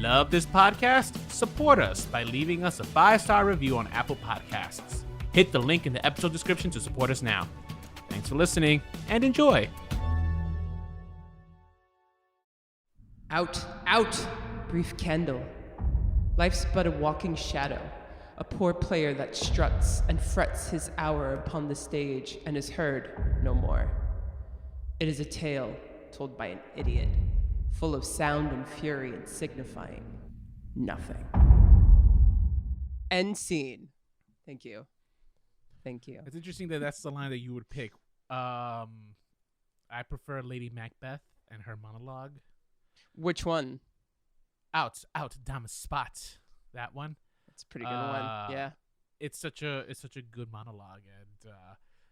Love this podcast? Support us by leaving us a 5-star review on Apple Podcasts. Hit the link in the episode description to support us now. Thanks for listening and enjoy. Out, out, brief candle. Life's but a walking shadow, a poor player that struts and frets his hour upon the stage and is heard no more. It is a tale told by an idiot, full of sound and fury and signifying nothing. End scene. Thank you. Thank you. It's interesting that that's the line that you would pick. I prefer Lady Macbeth and her monologue. Which one? Out, damn spot. That one. That's a pretty good one. Yeah. It's such a good monologue, and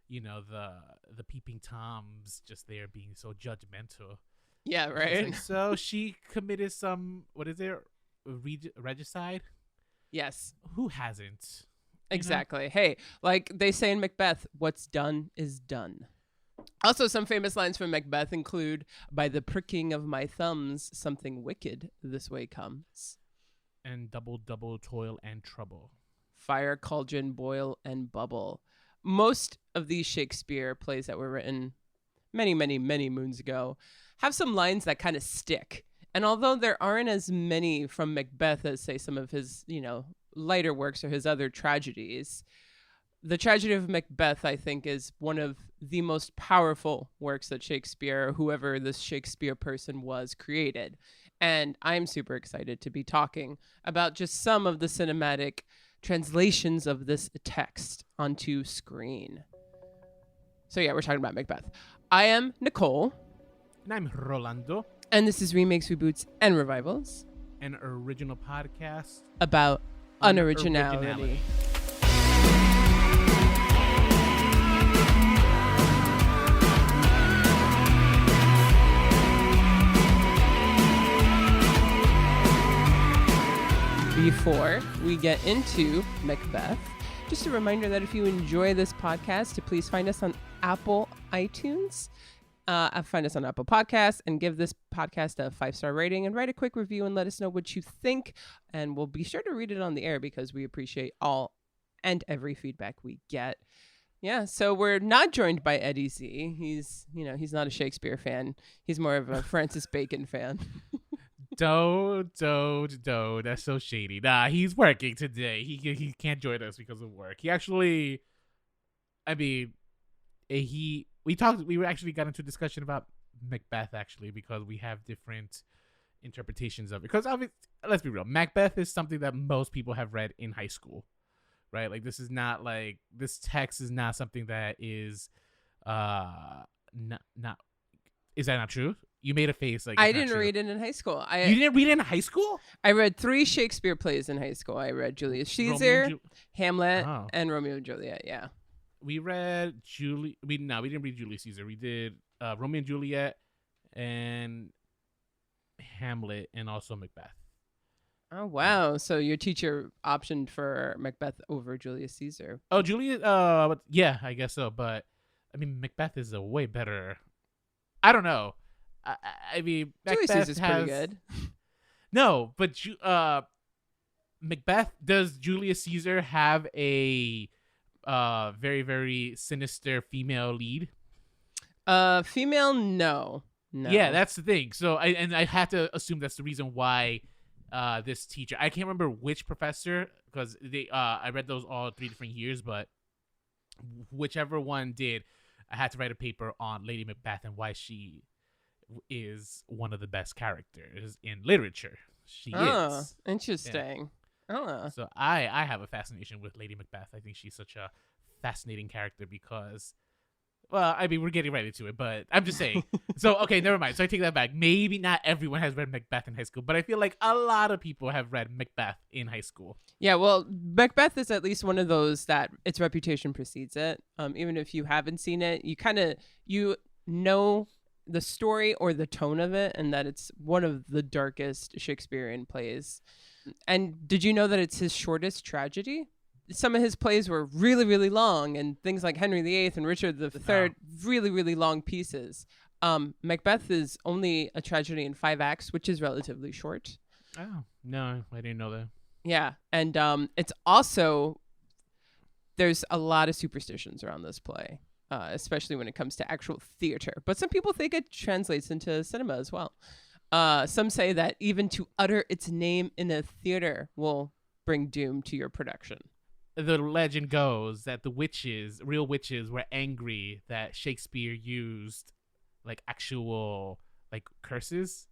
the peeping toms just there being so judgmental. Yeah, right. Like, so she committed some, what is it, regicide? Yes. Who hasn't? Exactly. Hey, like they say in Macbeth, what's done is done. Also, some famous lines from Macbeth include, "By the pricking of my thumbs, something wicked this way comes." And double toil and trouble. Fire, cauldron, boil, and bubble. Most of these Shakespeare plays that were written many, many, many moons ago have some lines that kind of stick. And although there aren't as many from Macbeth as, say, some of his, lighter works or his other tragedies, the Tragedy of Macbeth, I think, is one of the most powerful works that Shakespeare, whoever this Shakespeare person was, created. And I'm super excited to be talking about just some of the cinematic translations of this text onto screen. So yeah, we're talking about Macbeth. I am Nicole. And I'm Rolando. And this is Remakes, Reboots, and Revivals. An original podcast about unoriginality. Before we get into Macbeth, just a reminder that if you enjoy this podcast, to please find us on Apple iTunes. Find us on Apple Podcasts and give this podcast a 5-star rating and write a quick review and let us know what you think. And we'll be sure to read it on the air because we appreciate all and every feedback we get. Yeah, so we're not joined by Eddie Z. He's not a Shakespeare fan. He's more of a Francis Bacon fan. That's so shady. Nah, he's working today. He can't join us because of work. We actually got into a discussion about Macbeth actually because we have different interpretations of it. Because let's be real, Macbeth is something that most people have read in high school, right? Like this text is not something that is not. Is that not true? You made a face like I didn't read it in high school. You didn't read it in high school? I read 3 Shakespeare plays in high school. I read Julius Caesar, Hamlet, and Romeo and Juliet. Yeah. We read we didn't read Julius Caesar. We did Romeo and Juliet and Hamlet and also Macbeth. Oh, wow. So your teacher optioned for Macbeth over Julius Caesar. Oh, Julius, yeah, I guess so. But, Macbeth is a way better... I don't know. Macbeth Julius Caesar's pretty good. No, but Macbeth, does Julius Caesar have a very, very sinister female lead? Female, no. Yeah, that's the thing. So I have to assume that's the reason why this teacher, I can't remember which professor, because I read those all 3 different years, but whichever one did, I had to write a paper on Lady Macbeth and why she is one of the best characters in literature. She is. Interesting. Yeah. So I have a fascination with Lady Macbeth. I think she's such a fascinating character because, we're getting right into it, but I'm just saying. So, okay, never mind. So I take that back. Maybe not everyone has read Macbeth in high school, but I feel like a lot of people have read Macbeth in high school. Yeah, well, Macbeth is at least one of those that its reputation precedes it. Even if you haven't seen it, you know the story or the tone of it, and that it's one of the darkest Shakespearean plays. And did you know that it's his shortest tragedy? Some of his plays were really, really long, and things like Henry VIII and Richard III, really, really long pieces. Macbeth is only a tragedy in 5 acts, which is relatively short. Oh, no, I didn't know that. Yeah, and it's also there's a lot of superstitions around this play, especially when it comes to actual theater. But some people think it translates into cinema as well. Some say that even to utter its name in a theater will bring doom to your production. The legend goes that the witches, real witches, were angry that Shakespeare used like actual like curses,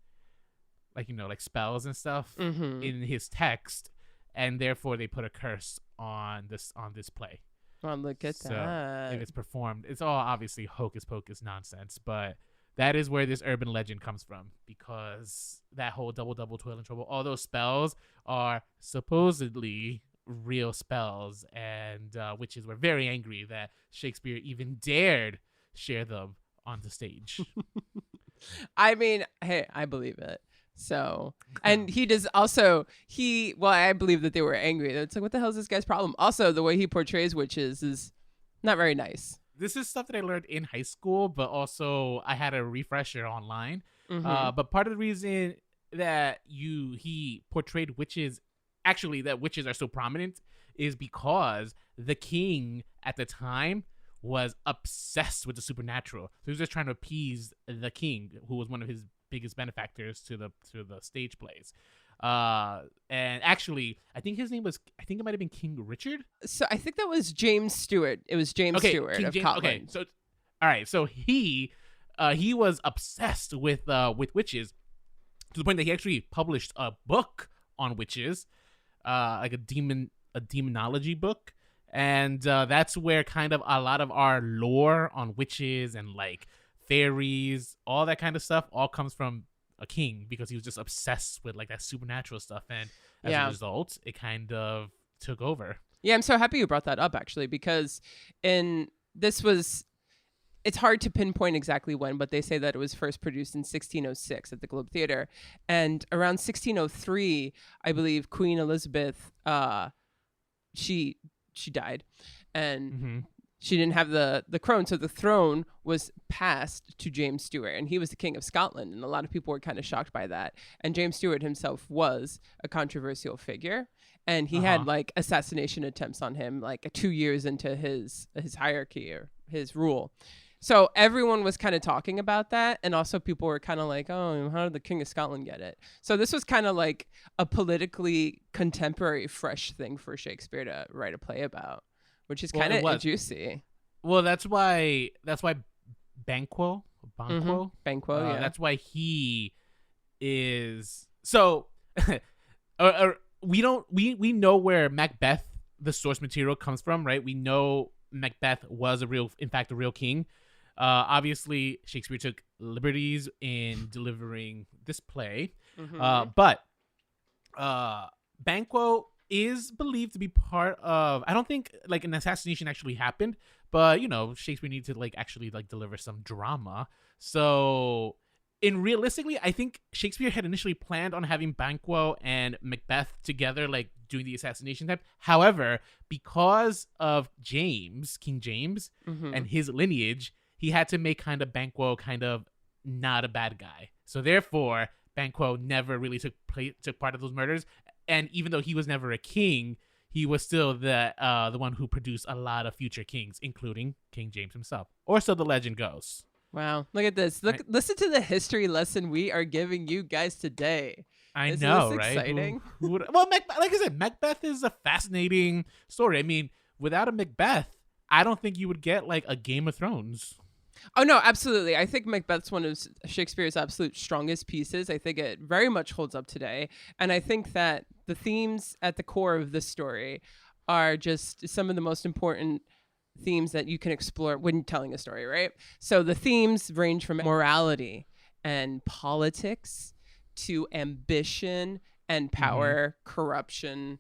like like spells and stuff Mm-hmm. in his text, and therefore they put a curse on this play. Oh, look at So that. if it's performed, it's all obviously hocus pocus nonsense, but that is where this urban legend comes from, because that whole double double toil and trouble, all those spells are supposedly real spells, and witches were very angry that Shakespeare even dared share them on the stage. I mean, hey, I believe it. So, and he does also, well, I believe that they were angry. It's like, what the hell is this guy's problem? Also, the way he portrays witches is not very nice. This is stuff that I learned in high school, but also I had a refresher online. Mm-hmm. But part of the reason that he portrayed witches, actually that witches are so prominent, is because the king at the time was obsessed with the supernatural. So he was just trying to appease the king, who was one of his biggest benefactors to the stage plays. And actually, I think it might have been King Richard. So I think that was James Stewart. It was James Stewart King of James, Scotland. okay, so all right, so he was obsessed with witches to the point that he actually published a book on witches, like a demonology book, and that's where kind of a lot of our lore on witches and like fairies, all that kind of stuff, all comes from a king, because he was just obsessed with like that supernatural stuff, and as a result, it kind of took over. Yeah, I'm so happy you brought that up, actually, because it's hard to pinpoint exactly when, but they say that it was first produced in 1606 at the Globe Theatre, and around 1603, I believe Queen Elizabeth, she died, and she didn't have the crown, so the throne was passed to James Stewart, and he was the King of Scotland, and a lot of people were kind of shocked by that. And James Stewart himself was a controversial figure, and he had like assassination attempts on him like 2 years into his hierarchy or his rule. So everyone was kind of talking about that, and also people were kind of like, oh, how did the King of Scotland get it? So this was kind of like a politically contemporary, fresh thing for Shakespeare to write a play about, which is kind of juicy. Well, that's why Banquo, Banquo, yeah. That's why he is so. We know where Macbeth, the source material, comes from, right? We know Macbeth was a real king. Obviously, Shakespeare took liberties in delivering this play, but Banquo is believed to be part of, I don't think like an assassination actually happened, but Shakespeare needed to like actually like deliver some drama. So realistically, I think Shakespeare had initially planned on having Banquo and Macbeth together, like doing the assassination type. However, because of King James and his lineage, he had to make kind of Banquo kind of not a bad guy. So therefore, Banquo never really took part of those murders. And even though he was never a king, he was still the one who produced a lot of future kings, including King James himself. Or so the legend goes. Wow. Look at this. Listen to the history lesson we are giving you guys today. Isn't this exciting? Well, like I said, Macbeth is a fascinating story. I mean, without a Macbeth, I don't think you would get like a Game of Thrones. Oh, no, absolutely. I think Macbeth's one of Shakespeare's absolute strongest pieces. I think it very much holds up today. And I think that the themes at the core of this story are just some of the most important themes that you can explore when telling a story, right? So the themes range from morality and politics to ambition and power, corruption,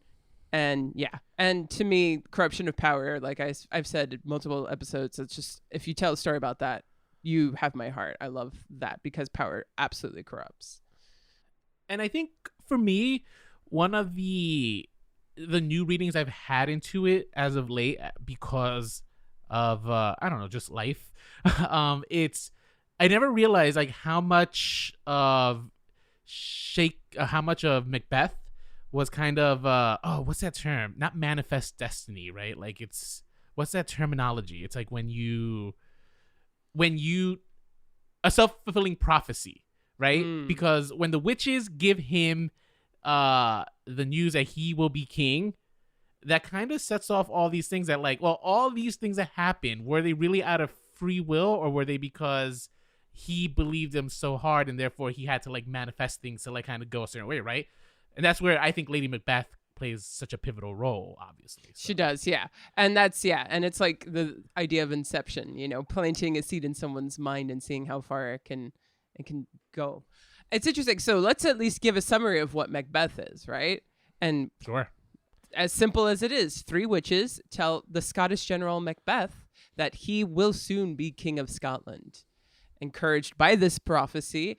and to me, corruption of power, like I've said in multiple episodes, it's just, if you tell a story about that, you have my heart. I love that because power absolutely corrupts. And I think for me, one of the new readings I've had into it as of late, because of I don't know, just life, I never realized like how much of how much of Macbeth was kind of what's that term? Not manifest destiny, right? Like it's what's that terminology? It's like when you a self-fulfilling prophecy, right? Because when the witches give him the news that he will be king, that kind of sets off all these things that like, well, all these things that happened, were they really out of free will, or were they because he believed them so hard and therefore he had to like manifest things to like kind of go a certain way, right? And that's where I think Lady Macbeth plays such a pivotal role, obviously. So. She does, yeah. And and it's like the idea of inception, planting a seed in someone's mind and seeing how far it can go. It's interesting. So let's at least give a summary of what Macbeth is, right? And sure. As simple as it is, 3 witches tell the Scottish general Macbeth that he will soon be king of Scotland. Encouraged by this prophecy,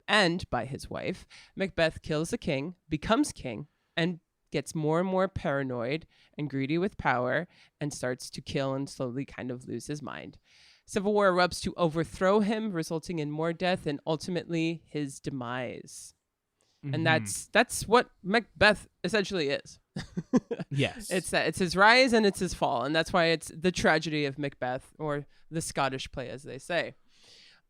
and by his wife, Macbeth kills the king, becomes king, and gets more and more paranoid and greedy with power and starts to kill and slowly kind of lose his mind. Civil war erupts to overthrow him, resulting in more death and ultimately his demise. And that's what Macbeth essentially is. Yes. It's his rise and it's his fall. And that's why it's the tragedy of Macbeth, or the Scottish play, as they say.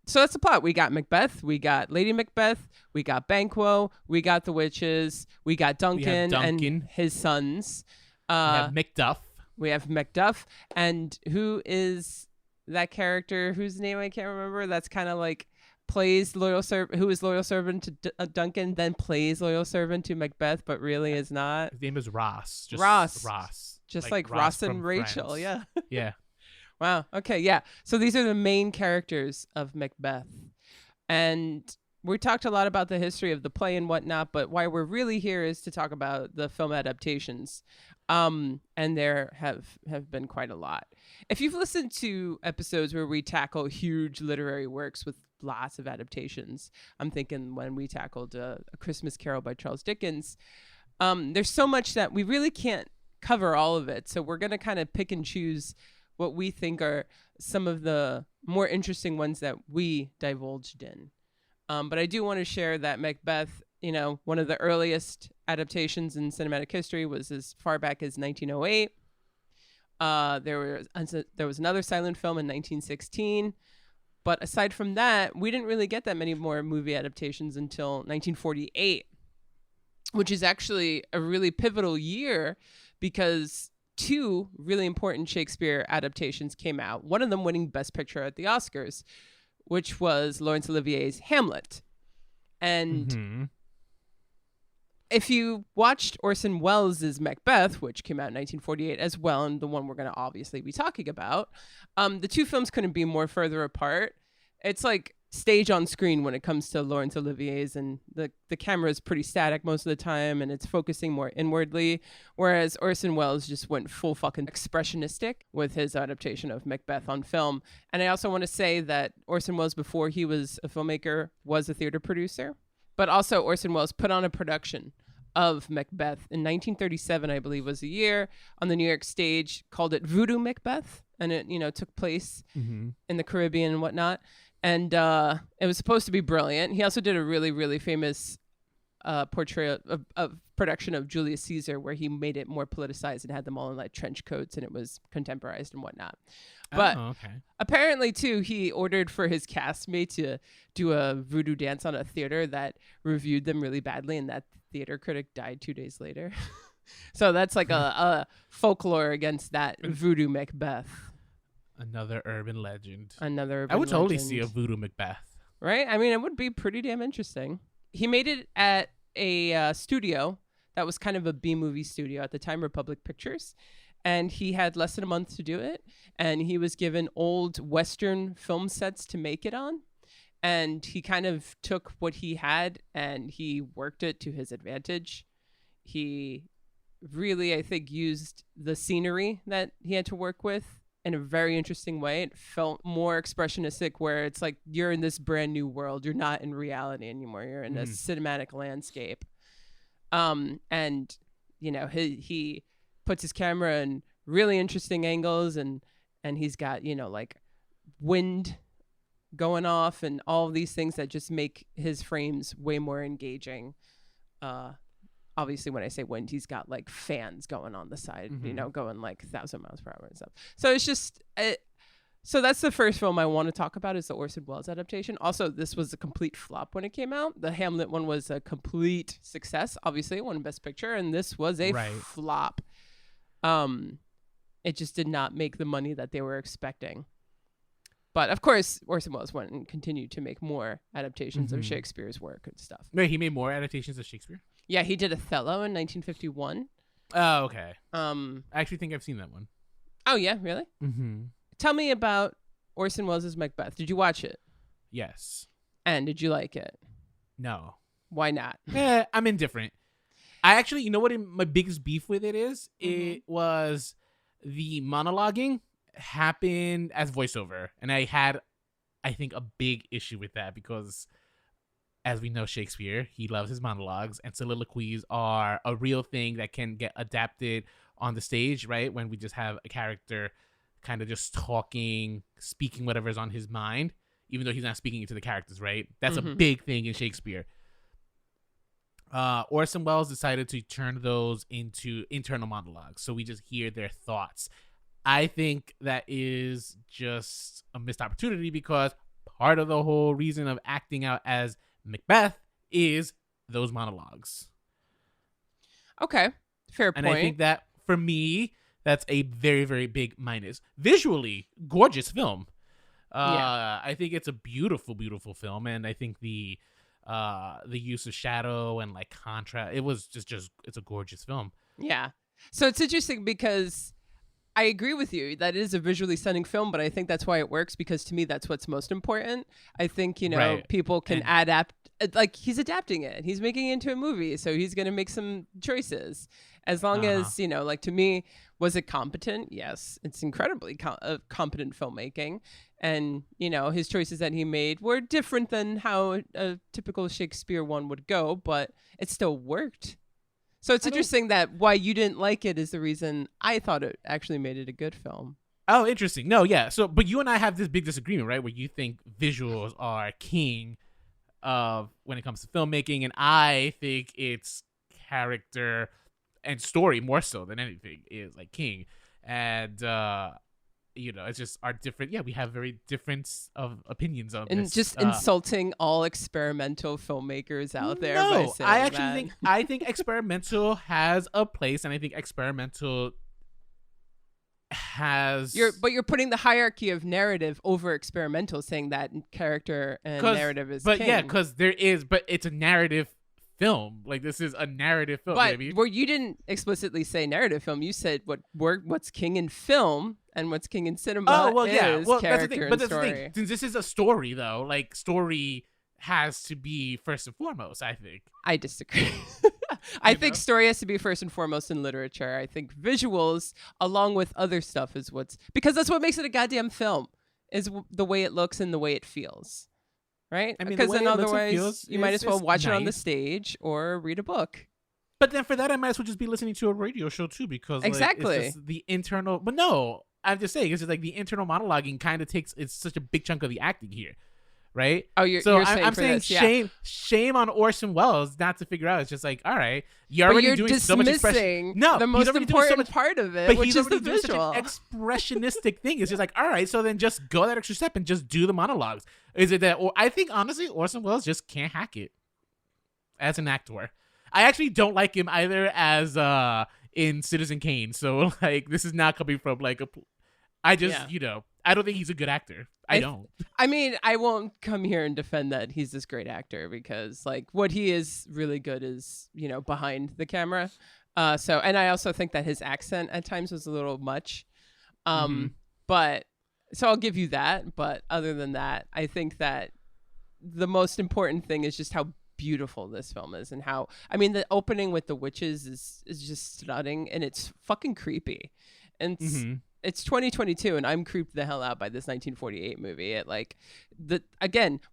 So that's the plot. We got Macbeth, we got Lady Macbeth, we got Banquo, we got the witches, we got Duncan and his sons. We have Macduff. We have Macduff. And who is that character whose name I can't remember? That's kind of like plays loyal servant, who is loyal servant to Duncan, then plays loyal servant to Macbeth, but really is not. His name is Ross. Ross. Just like Ross and Rachel. Friends. Yeah. Yeah. Wow. Okay. Yeah. So these are the main characters of Macbeth. And we talked a lot about the history of the play and whatnot, but why we're really here is to talk about the film adaptations. And there have been quite a lot. If you've listened to episodes where we tackle huge literary works with lots of adaptations, I'm thinking when we tackled A Christmas Carol by Charles Dickens, there's so much that we really can't cover all of it. So we're going to kind of pick and choose what we think are some of the more interesting ones that we divulged in. But I do want to share that Macbeth, one of the earliest adaptations in cinematic history, was as far back as 1908. There was another silent film in 1916. But aside from that, we didn't really get that many more movie adaptations until 1948, which is actually a really pivotal year because 2 really important Shakespeare adaptations came out, one of them winning Best Picture at the Oscars, which was Laurence Olivier's Hamlet. And if you watched Orson Welles' Macbeth, which came out in 1948 as well, and the one we're going to obviously be talking about, the 2 films couldn't be more further apart. It's like stage on screen when it comes to Laurence Olivier's, and the camera is pretty static most of the time and it's focusing more inwardly, whereas Orson Welles just went full fucking expressionistic with his adaptation of Macbeth on film. And I also want to say that Orson Welles, before he was a filmmaker, was a theater producer, but also Orson Welles put on a production of Macbeth in 1937, I believe was the year, on the New York stage, called it Voodoo Macbeth, and it took place in the Caribbean and whatnot. And it was supposed to be brilliant. He also did a really, really famous portrayal of production of Julius Caesar, where he made it more politicized and had them all in like trench coats, and it was contemporized and whatnot. But apparently, too, he ordered for his castmate to do a voodoo dance on a theater that reviewed them really badly, and that theater critic died 2 days later. So that's like a folklore against that Voodoo Macbeth. Another urban legend. I would totally see a Voodoo Macbeth. Right? I mean, it would be pretty damn interesting. He made it at a studio that was kind of a B-movie studio at the time, Republic Pictures. And he had less than a month to do it. And he was given old Western film sets to make it on. And he kind of took what he had and he worked it to his advantage. He really, I think, used the scenery that he had to work with in a very interesting way. It felt more expressionistic, where it's like you're in this brand new world. You're not in reality anymore. You're in a cinematic landscape. And, he puts his camera in really interesting angles, and he's got, like wind going off and all these things that just make his frames way more engaging. Obviously, when I say wind, he's got like fans going on the side, going like 1,000 miles per hour and stuff. So it's just, so that's the first film I want to talk about, is the Orson Welles adaptation. Also, this was a complete flop when it came out. The Hamlet one was a complete success. Obviously, it won Best Picture, and this was a flop. It just did not make the money that they were expecting. But of course, Orson Welles went and continued to make more adaptations of Shakespeare's work and stuff. Wait, he made more adaptations of Shakespeare? Yeah, he did Othello in 1951. Oh, okay. I actually think I've seen that one. Oh, yeah? Really? Mm-hmm. Tell me about Orson Welles' Macbeth. Did you watch it? Yes. And did you like it? No. Why not? I'm indifferent. I actually, you know what my biggest beef with it is? It was the monologuing happened as voiceover. And I had, I think, a big issue with that because, as we know, Shakespeare, he loves his monologues, and soliloquies are a real thing that can get adapted on the stage, right? When we just have a character kind of just talking, speaking whatever's on his mind, even though he's not speaking it to the characters, right? That's a big thing in Shakespeare. Orson Welles decided to turn those into internal monologues, so we just hear their thoughts. I think that is just a missed opportunity because part of the whole reason of acting out as Macbeth is those monologues. Okay, fair point. And I think that, for me, that's a very, very big minus. Visually, gorgeous film. I think it's a beautiful, beautiful film, and I think the use of shadow and like contrast, it was just it's a gorgeous film. Yeah. So it's interesting because I agree with you that it is a visually stunning film, but I think that's why it works, because to me that's what's most important. I think, people can adapt, like he's adapting it. He's making it into a movie, so he's going to make some choices. As long as, like, to me, was it competent? Yes, it's incredibly competent filmmaking. And, his choices that he made were different than how a typical Shakespeare one would go, but it still worked. So it's interesting that why you didn't like it is the reason I thought it actually made it a good film. Oh, interesting. No, yeah. So, but you and I have this big disagreement, right? Where you think visuals are king when it comes to filmmaking, and I think it's character and story more so than anything is like king. And it's just our different. Yeah, we have very different of opinions on this. And just insulting all experimental filmmakers out there. No, by saying I actually that. think experimental has a place, and I think experimental has. But you're putting the hierarchy of narrative over experimental, saying that character and narrative is king. Yeah, because but it's a narrative film. Like, this is a narrative film, but baby. Where you didn't explicitly say narrative film, you said what's king in film and what's king in cinema. Oh, well, yeah. Is well, character that's the thing. and But that's story. the thing. Since this is a story, though, like, story has to be first and foremost, I think. I disagree. I think story has to be first and foremost in literature. I think visuals, along with other stuff, is because that's what makes it a goddamn film, is the way it looks and the way it feels. Right? I mean, because in other ways, you might as well watch it on the nice. stage or read a book. But then for that, I might as well just be listening to a radio show, too, because exactly. It's just the internal. But no, I'm just saying, it's just like the internal monologuing kind of it's such a big chunk of the acting here. Right? Oh, you're saying I'm saying this, shame on Orson Welles not to figure out. It's just like, all right, you're already doing so much expression. No, the most important part of it, which is the visual. Such an expressionistic thing. It's just like, all right, so then just go that extra step and just do the monologues. Is it that? Or I think honestly, Orson Welles just can't hack it as an actor. I actually don't like him either as in Citizen Kane. So like, this is not coming from like I don't think he's a good actor. I don't. I mean, I won't come here and defend that he's this great actor, because like what he is really good is, behind the camera. And I also think that his accent at times was a little much. But so I'll give you that. But other than that, I think that the most important thing is just how beautiful this film is, and how, I mean, the opening with the witches is just stunning, and it's fucking creepy. And it's 2022, and I'm creeped the hell out by this 1948 movie.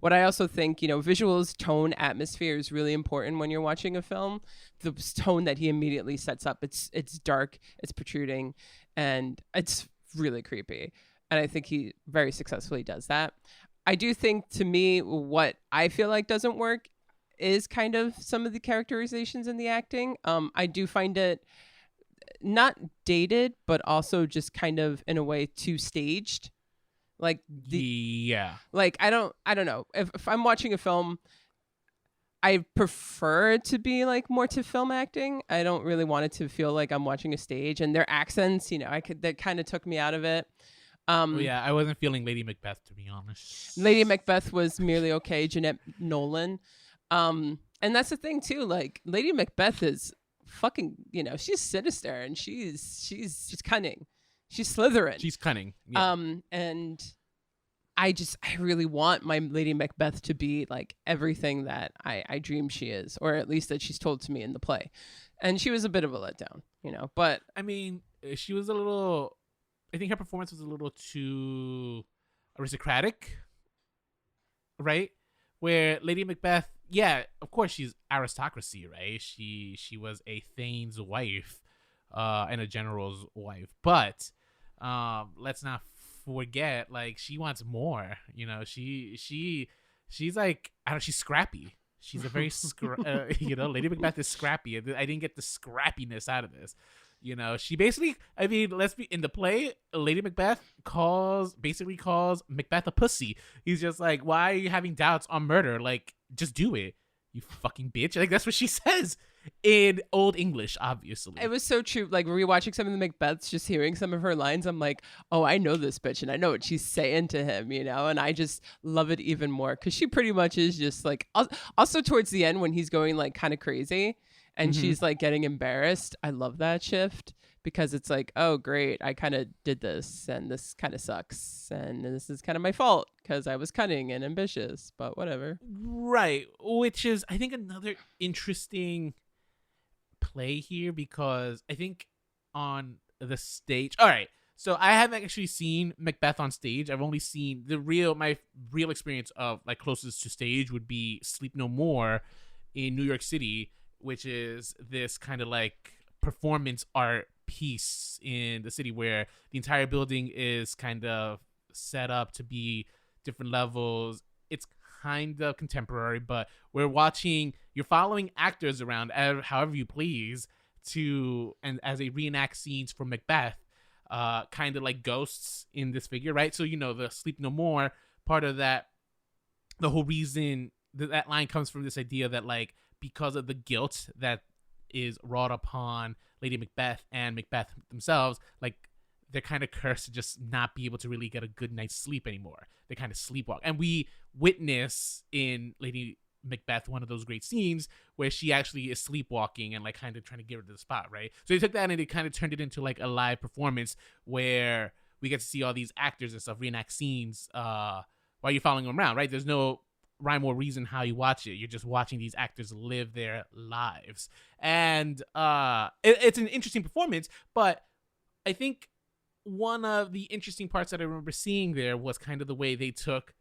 What I also think, visuals, tone, atmosphere is really important when you're watching a film. The tone that he immediately sets up, it's dark, it's protruding, and it's really creepy. And I think he very successfully does that. I do think, to me, what I feel like doesn't work is kind of some of the characterizations in the acting. I do find it not dated, but also just kind of in a way too staged. Like Yeah. like I don't know. If I'm watching a film, I prefer it to be like more to film acting. I don't really want it to feel like I'm watching a stage, and their accents, that kind of took me out of it. Yeah, I wasn't feeling Lady Macbeth, to be honest. Lady Macbeth was merely okay. Jeanette Nolan. And that's the thing too. Like, Lady Macbeth is fucking, she's sinister, and she's cunning. She's Slytherin. She's cunning. Yeah. And I really want my Lady Macbeth to be like everything that I dream she is, or at least that she's told to me in the play. And she was a bit of a letdown, but I mean, she was a little, I think her performance was a little too aristocratic, right? Where Lady Macbeth, yeah, of course she's aristocracy, right? She was a Thane's wife, and a general's wife, but let's not forget, like, she wants more. She's like, I don't. She's scrappy. She's a very Lady Macbeth is scrappy. I didn't get the scrappiness out of this. She basically, I mean, let's be in the play. Lady Macbeth basically calls Macbeth a pussy. He's just like, why are you having doubts on murder? Like, just do it, you fucking bitch. Like, that's what she says in Old English, obviously. It was so true. Like, rewatching some of the Macbeths, just hearing some of her lines, I'm like, oh, I know this bitch, and I know what she's saying to him, and I just love it even more, because she pretty much is just like, also towards the end when he's going like kind of crazy and she's like getting embarrassed. I love that shift, because it's like, oh great, I kind of did this, and this kind of sucks, and this is kind of my fault because I was cunning and ambitious, but whatever. Right, which is, I think, another interesting play here, because I think on the stage, all right, so I haven't actually seen Macbeth on stage. I've only seen my real experience of like closest to stage would be Sleep No More in New York City, which is this kind of like performance art piece in the city where the entire building is kind of set up to be different levels. It's kind of contemporary, but you're following actors around however you please and as they reenact scenes from Macbeth, kind of like ghosts in this figure, right? So, the Sleep No More part of that, the whole reason that line comes from this idea that, like, because of the guilt that is wrought upon Lady Macbeth and Macbeth themselves, like, they're kind of cursed to just not be able to really get a good night's sleep anymore. They kind of sleepwalk. And we witness in Lady Macbeth one of those great scenes where she actually is sleepwalking and like kind of trying to get rid of the spot, right? So they took that and they kind of turned it into like a live performance where we get to see all these actors and stuff reenact scenes while you're following them around, right? There's no rhyme or reason how you watch it. You're just watching these actors live their lives. And it's an interesting performance, but I think one of the interesting parts that I remember seeing there was kind of the way they took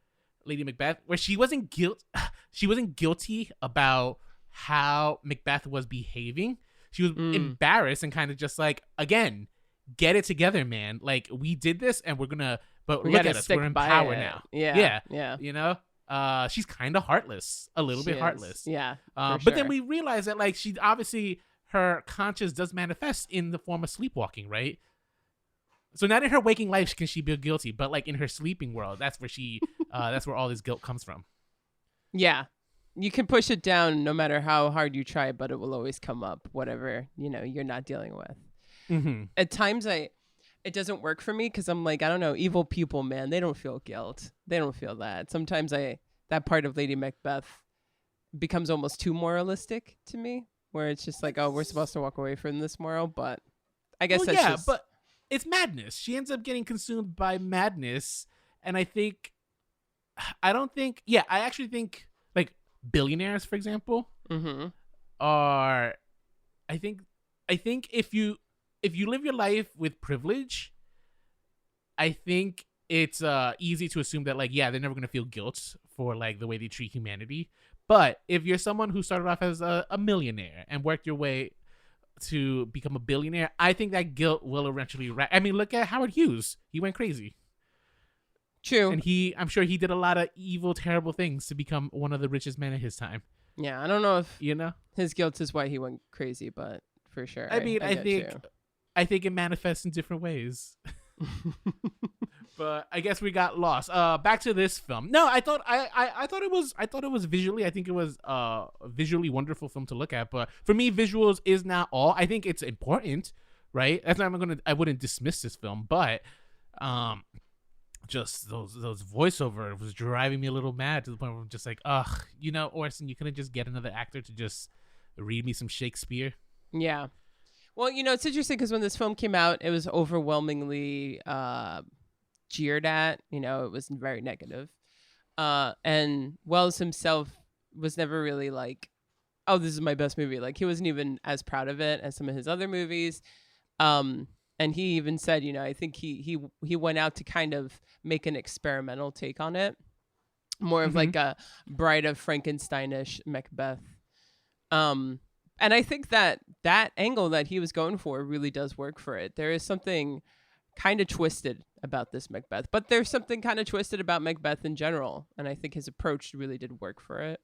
Lady Macbeth, where she wasn't guilty about how Macbeth was behaving. She was embarrassed and kind of just like, again, get it together, man. Like, we did this and look at us. We're in power now. Yeah. She's kind of heartless, a little bit heartless. Yeah. But then we realize that, like, she obviously, her conscience does manifest in the form of sleepwalking, right? So not in her waking life can she be guilty, but like in her sleeping world, that's where all this guilt comes from. Yeah. You can push it down no matter how hard you try, but it will always come up, whatever, you're not dealing with. Mm-hmm. At times it doesn't work for me because I'm like, I don't know, evil people, man, they don't feel guilt. They don't feel that. Sometimes that part of Lady Macbeth becomes almost too moralistic to me, where it's just like, oh, we're supposed to walk away from this moral, but I guess but it's madness. She ends up getting consumed by madness, and I actually think like billionaires, for example, are, I think if you live your life with privilege, I think it's easy to assume that, like, yeah, they're never gonna feel guilt for like the way they treat humanity. But if you're someone who started off as a millionaire and worked your way to become a billionaire, I think that guilt will eventually look at Howard Hughes. He went crazy. True. And I'm sure he did a lot of evil, terrible things to become one of the richest men in his time. Yeah, I don't know if You know, his guilt is why he went crazy, but for sure. I mean, get I think it manifests in different ways. you. But I guess we got lost. Back to this film. No, I thought it was visually. I think it was a visually wonderful film to look at. But for me, visuals is not all. I think it's important, right? That's not I wouldn't dismiss this film, but just those voiceover was driving me a little mad to the point where I'm just like, ugh, Orson, you couldn't just get another actor to just read me some Shakespeare. Yeah. Well, it's interesting because when this film came out, it was overwhelmingly jeered at. It was very negative. And Wells himself was never really like, oh, this is my best movie. Like, he wasn't even as proud of it as some of his other movies. And he even said, I think he went out to kind of make an experimental take on it, more of like a Bride of Frankenstein-ish Macbeth. And I think that angle that he was going for really does work for it. There is something kind of twisted about this Macbeth, but there's something kind of twisted about Macbeth in general. And I think his approach really did work for it.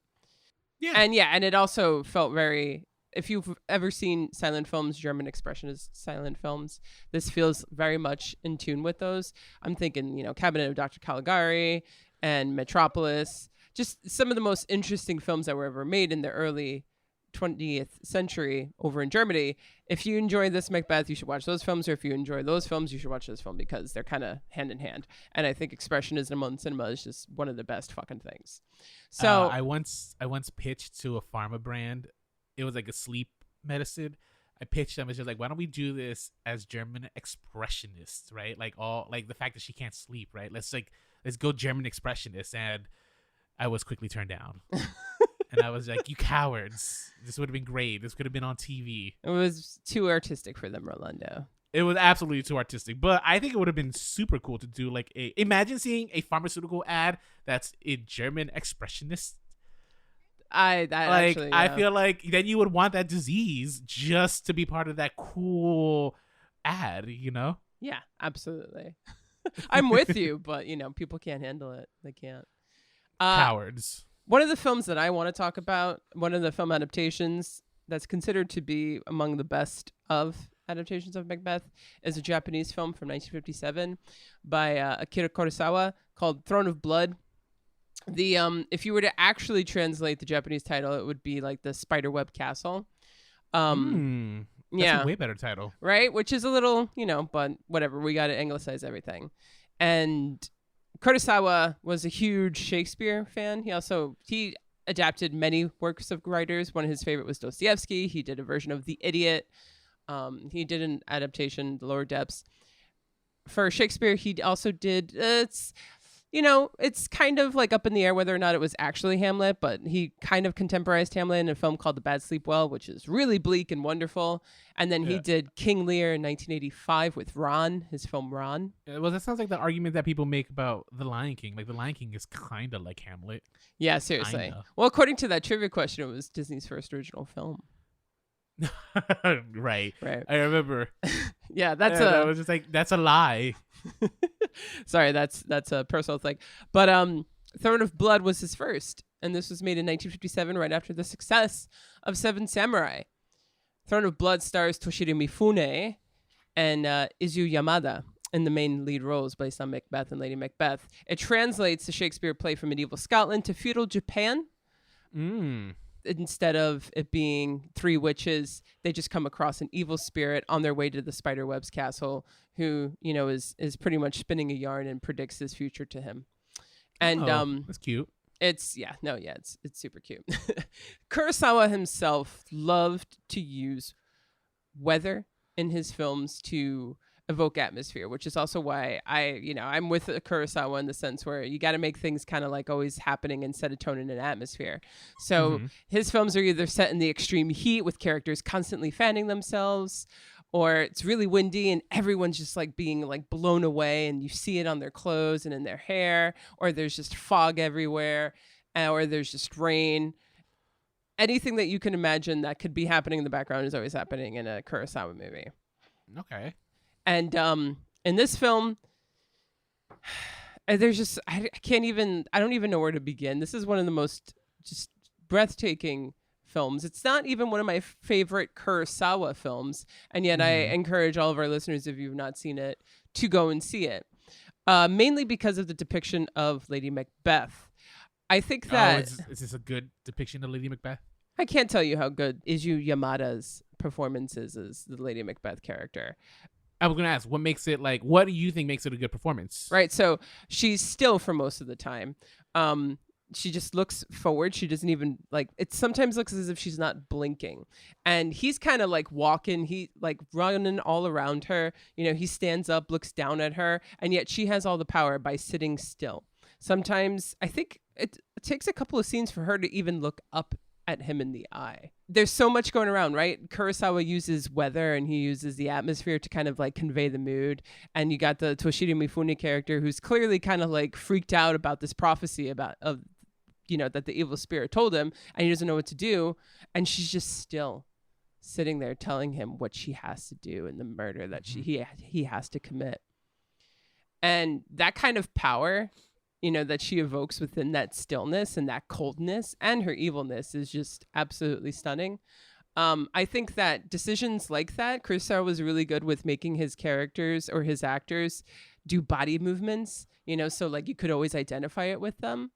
Yeah. And it also felt very, if you've ever seen silent films, German expressionist silent films, this feels very much in tune with those. I'm thinking, Cabinet of Dr. Caligari and Metropolis, just some of the most interesting films that were ever made in the early 20th century over in Germany. If you enjoy this Macbeth, you should watch those films, or if you enjoy those films, you should watch this film, because they're kind of hand in hand. And I think expressionism on cinema is just one of the best fucking things. So I once pitched to a pharma brand. It was like a sleep medicine. I pitched them. It's just like, why don't we do this as German expressionists, right? Like the fact that she can't sleep, right? Let's go German expressionists. And I was quickly turned down. And I was like, you cowards. This would have been great. This could have been on TV. It was too artistic for them, Rolando. It was absolutely too artistic. But I think it would have been super cool to do imagine seeing a pharmaceutical ad that's a German expressionist. I feel like then you would want that disease just to be part of that cool ad, Yeah, absolutely. I'm with you, but people can't handle it. They can't. Cowards. One of the films that I want to talk about, one of the film adaptations that's considered to be among the best of adaptations of Macbeth, is a Japanese film from 1957 by Akira Kurosawa called Throne of Blood. If you were to actually translate the Japanese title, it would be like the Spiderweb Castle. That's yeah, a way better title, right? Which is a little, but whatever. We got to anglicize everything. And Kurosawa was a huge Shakespeare fan. He adapted many works of writers. One of his favorite was Dostoevsky. He did a version of The Idiot. He did an adaptation, The Lower Depths. For Shakespeare, he also did, it's kind of like up in the air whether or not it was actually Hamlet, but he kind of contemporized Hamlet in a film called The Bad Sleep Well, which is really bleak and wonderful. And then he did King Lear in 1985 with Ron, his film Ron. Well, that sounds like the argument that people make about The Lion King. Like, The Lion King is kind of like Hamlet. Yeah, seriously. Kinda. Well, according to that trivia question, it was Disney's first original film. Right. I remember. Yeah, I was just like, that's a lie. Sorry, that's a personal thing. But Throne of Blood was his first, and this was made in 1957, right after the success of Seven Samurai. Throne of Blood stars Toshiro Mifune and Izu Yamada in the main lead roles, based on Macbeth and Lady Macbeth. It translates the Shakespeare play from medieval Scotland to feudal Japan. Instead of it being three witches, they just come across an evil spirit on their way to the Spiderweb's castle, who is pretty much spinning a yarn and predicts his future to him. And that's cute. It's super cute. Kurosawa himself loved to use weather in his films to evoke atmosphere, which is also why I'm with Kurosawa in the sense where you got to make things kind of like always happening and set a tone in an atmosphere. So his films are either set in the extreme heat with characters constantly fanning themselves, or it's really windy and everyone's just like being like blown away and you see it on their clothes and in their hair, or there's just fog everywhere, or there's just rain. Anything that you can imagine that could be happening in the background is always happening in a Kurosawa movie. Okay. And in this film, And there's just I don't even know where to begin. This is one of the most just breathtaking films. It's not even one of my favorite Kurosawa films, and yet I encourage all of our listeners, if you've not seen it, to go and see it. Mainly because of the depiction of Lady Macbeth. I think that is this a good depiction of Lady Macbeth? I can't tell you how good Izu Yamada's performance is as the Lady Macbeth character. I was gonna ask, what makes it like? What do you think makes it a good performance? Right, so she's still for most of the time. She just looks forward. She doesn't even like it. Sometimes looks as if she's not blinking, and he's kind of like walking. He like running all around her. You know, he stands up, looks down at her, and yet she has all the power by sitting still. Sometimes I think it takes a couple of scenes for her to even look up at him in the eye. There's so much going around, right? Kurosawa uses weather and he uses the atmosphere to kind of like convey the mood. And you got the Toshiro Mifune character who's clearly kind of like freaked out about this prophecy that the evil spirit told him, and he doesn't know what to do. And she's just still sitting there telling him what she has to do and the murder that he has to commit. And that kind of power, that she evokes within that stillness and that coldness and her evilness is just absolutely stunning. I think that decisions like that, Kurosawa was really good with making his characters or his actors do body movements, so like you could always identify it with them.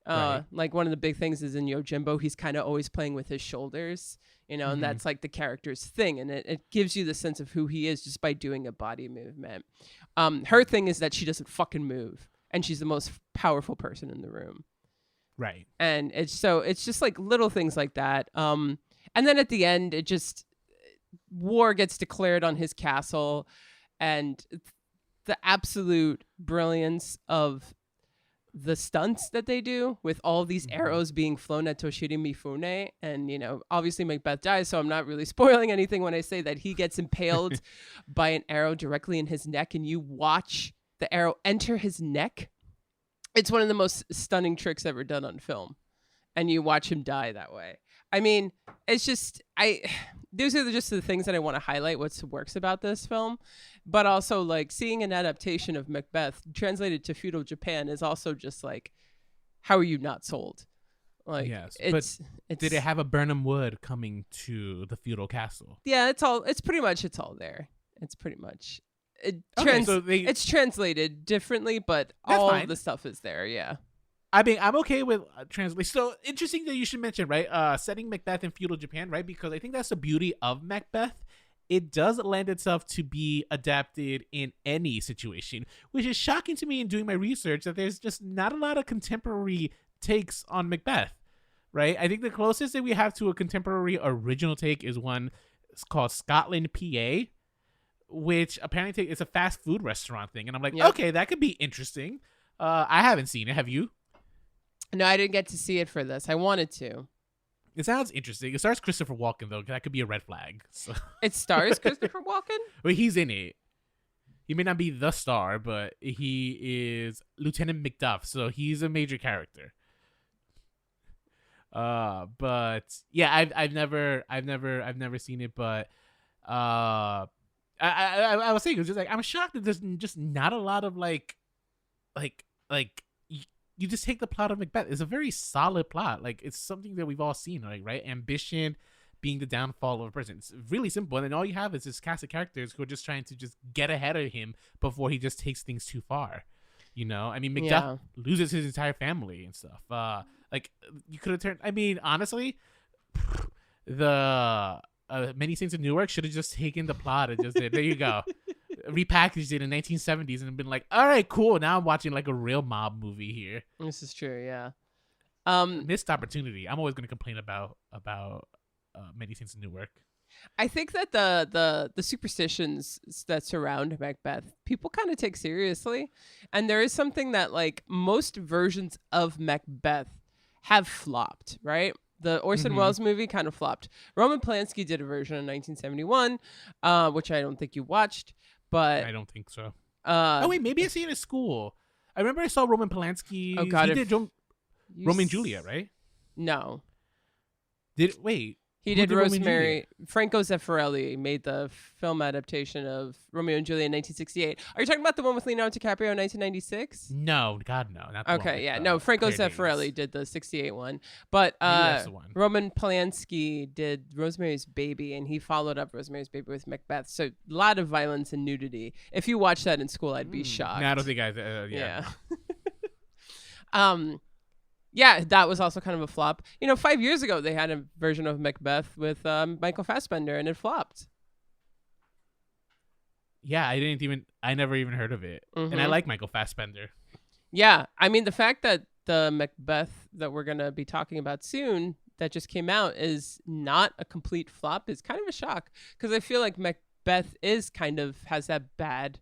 Right. Like one of the big things is in Yojimbo, he's kind of always playing with his shoulders, and that's like the character's thing. And it gives you the sense of who he is just by doing a body movement. Her thing is that she doesn't fucking move. And she's the most powerful person in the room. Right. And it's just like little things like that. And then at the end, war gets declared on his castle, and the absolute brilliance of the stunts that they do with all these arrows being flown at Toshiro Mifune. And, obviously Macbeth dies, so I'm not really spoiling anything when I say that he gets impaled by an arrow directly in his neck, and you watch the arrow enter his neck. It's one of the most stunning tricks ever done on film. And you watch him die that way. I mean, it's just, those are just the things that I want to highlight what works about this film. But also, like, seeing an adaptation of Macbeth translated to feudal Japan is also just like, how are you not sold? Like, yes, but did it have a Burnham Wood coming to the feudal castle? Yeah, it's pretty much there. It's pretty much. It's translated differently, but all of the stuff is there. Yeah. I mean, I'm okay with translate. So interesting that you should mention, right? Setting Macbeth in feudal Japan, right? Because I think that's the beauty of Macbeth. It does lend itself to be adapted in any situation, which is shocking to me in doing my research that there's just not a lot of contemporary takes on Macbeth, right? I think the closest that we have to a contemporary original take is one called Scotland, PA, which apparently it's a fast food restaurant thing. And I'm like, okay, that could be interesting. I haven't seen it. Have you? No, I didn't get to see it for this. I wanted to. It sounds interesting. It stars Christopher Walken, though. That could be a red flag. So. It stars Christopher Walken? Well, he's in it. He may not be the star, but he is Lieutenant Macduff, so he's a major character. But yeah, I've never seen it, but I was saying, it was just like, I'm shocked that there's just not a lot of like you just take the plot of Macbeth. It's a very solid plot. Like, it's something that we've all seen, like, right? Ambition being the downfall of a person. It's really simple. And then all you have is this cast of characters who are just trying to just get ahead of him before he just takes things too far. I mean, Macduff loses his entire family and stuff. Like, you could have turned, I mean, honestly, the Many Saints of Newark should have just taken the plot and just said, there you go. Repackaged it in 1970s and been like, all right, cool. Now I'm watching like a real mob movie here. This is true, yeah. Missed opportunity. I'm always going to complain about Many Saints of Newark. I think that the superstitions that surround Macbeth, people kind of take seriously. And there is something that like most versions of Macbeth have flopped, right? The Orson Welles movie kind of flopped. Roman Polanski did a version in 1971, which I don't think you watched. But I don't think so. Oh, wait, maybe I see it at school. I remember I saw Roman Polanski. Oh, God. He did Romeo and Juliet, right? No. Wait. He did Rosemary. Franco Zeffirelli made the film adaptation of Romeo and Juliet in 1968. Are you talking about the one with Leonardo DiCaprio in 1996? No, God, no. Not the Okay, one yeah. with, No, Franco Claire Zeffirelli Danes. did the 68 one. But Maybe that's the one. Roman Polanski did Rosemary's Baby, and he followed up Rosemary's Baby with Macbeth. So a lot of violence and nudity. If you watched that in school, I'd be shocked. No, I don't think I. Yeah. Yeah, that was also kind of a flop. 5 years ago they had a version of Macbeth with Michael Fassbender, and it flopped. Yeah, I never even heard of it, and I like Michael Fassbender. Yeah, I mean the fact that the Macbeth that we're gonna be talking about soon that just came out is not a complete flop is kind of a shock, because I feel like Macbeth has that bad,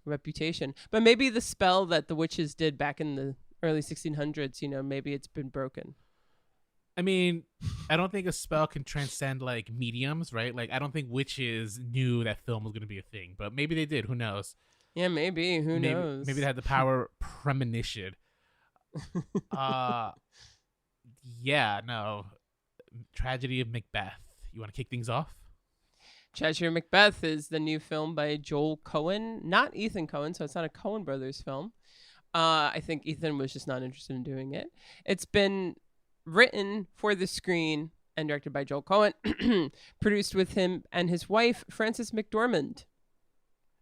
reputation. But maybe the spell that the witches did back in the early 1600s, maybe it's been broken. I mean, I don't think a spell can transcend like mediums, right? Like, I don't think witches knew that film was going to be a thing, but maybe they did. Who knows? Yeah, maybe. Who knows? Maybe they had the power premonition. Yeah, no. Tragedy of Macbeth. You want to kick things off? Tragedy of Macbeth is the new film by Joel Coen, not Ethan Coen, so it's not a Coen Brothers film. I think Ethan was just not interested in doing it. It's been written for the screen and directed by Joel Coen, produced with him and his wife, Frances McDormand.